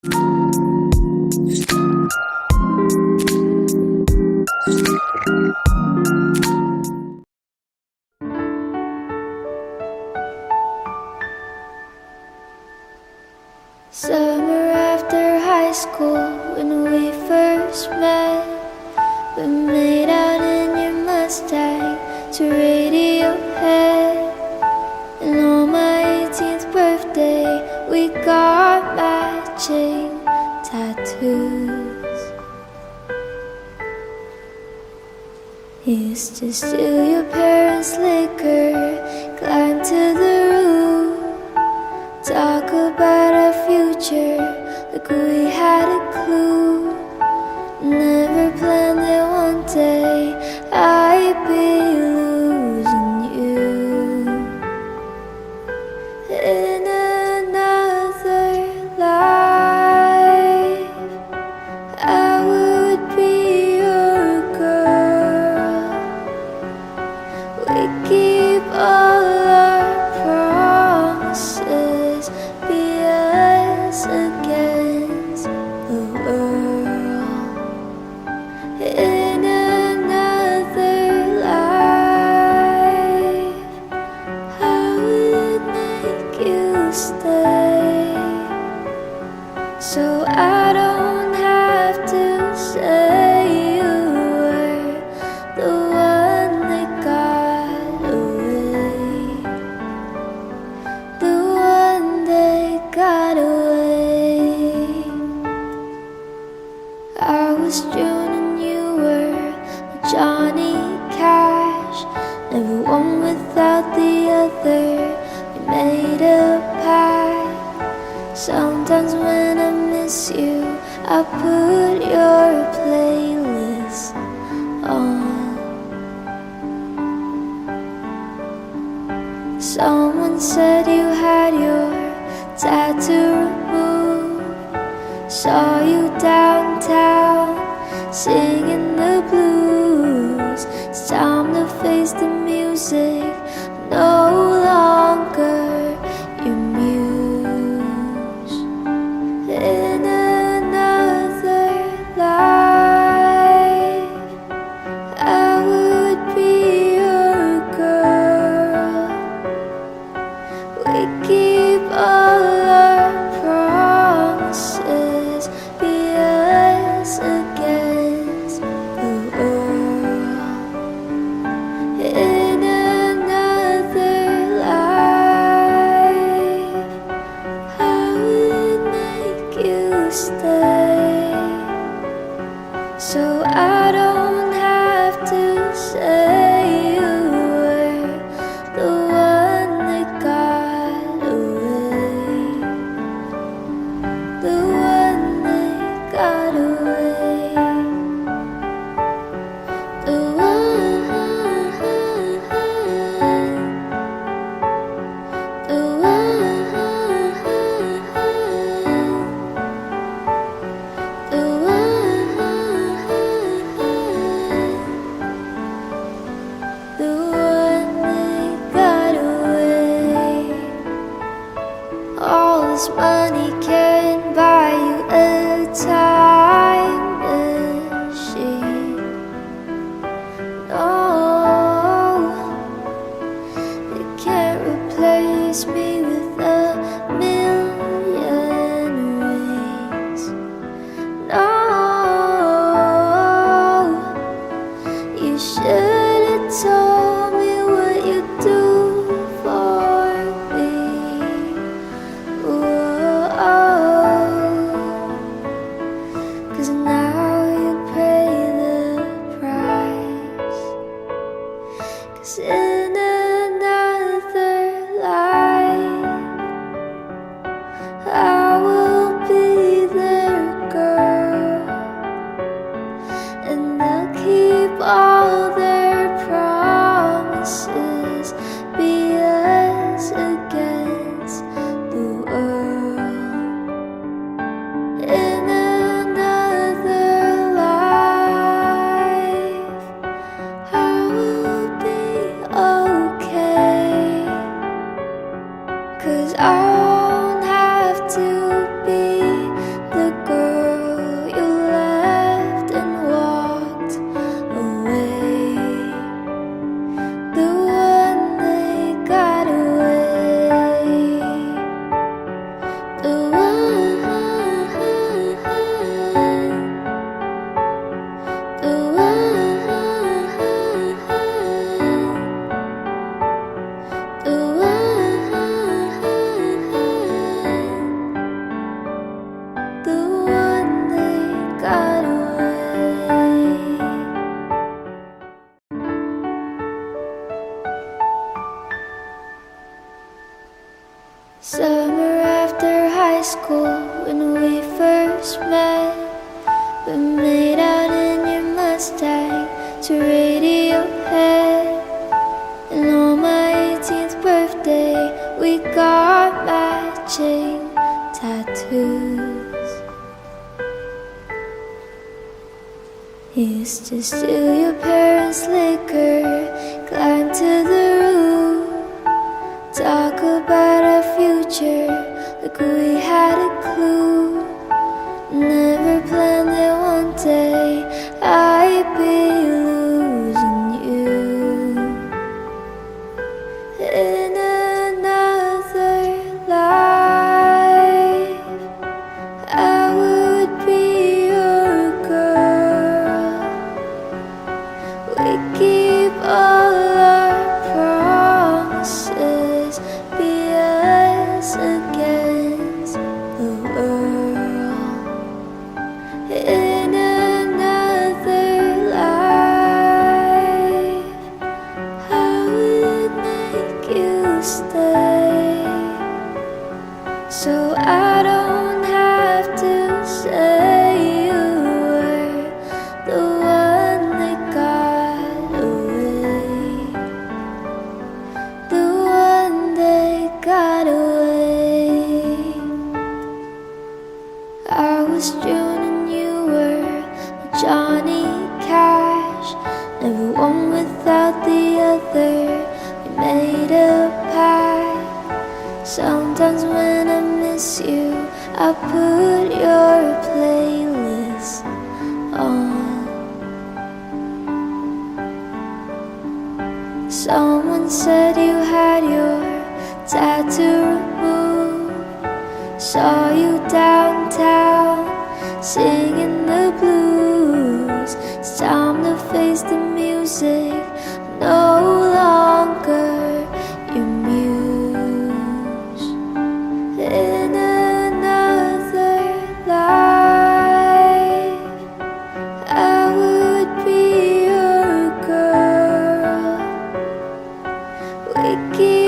Summer after high school, when we first met, we made out in your Mustang to Radiohead. And on my 18th birthday, we got matching tattoos. Used to steal your parents' liquor, climb to the roof, talk about our future like we had a clue. Never planned that one day I'd be losing you. In another life, I would be your girl. We keep all our promises, be us against the world. In another life, I would make you stay, so I don't have to say you were the one that got away, the one that got away. I was June and you were Johnny Cash, never one without the other. We made a pact. Sometimes when I miss you, I put your playlist on. Someone said you had your tattoo removed. Saw you downtown singing the blues. It's time to face the music, no longer your muse. In another life, I would be your girl. We keep all our promises, be us against the world. In another life, I would make you stay, so I don't have to say you were the one that got away, the one that got away, the one, the one, the one. first met. We made out in your Mustang to Radiohead. And on my 18th birthday, we got matching tattoos. Used to steal your parents' liquor, climb to the roof, talk about our future like we had a clue. Never planned that one day I'd be losing you. In another life, I would be your girl. We keep all our promises, be us against the world. In another life, I would make you stay, so I don't have to say you were the one that got away, the one that got away. I was June and you were Johnny Cash, never one without the other. We made a pact. Sometimes when I miss you, I put your playlist on. Someone said you had your tattoo removed. Saw you downtown singing the blues. It's time to face the music, no longer your muse. In another life, I would be your girl. We keep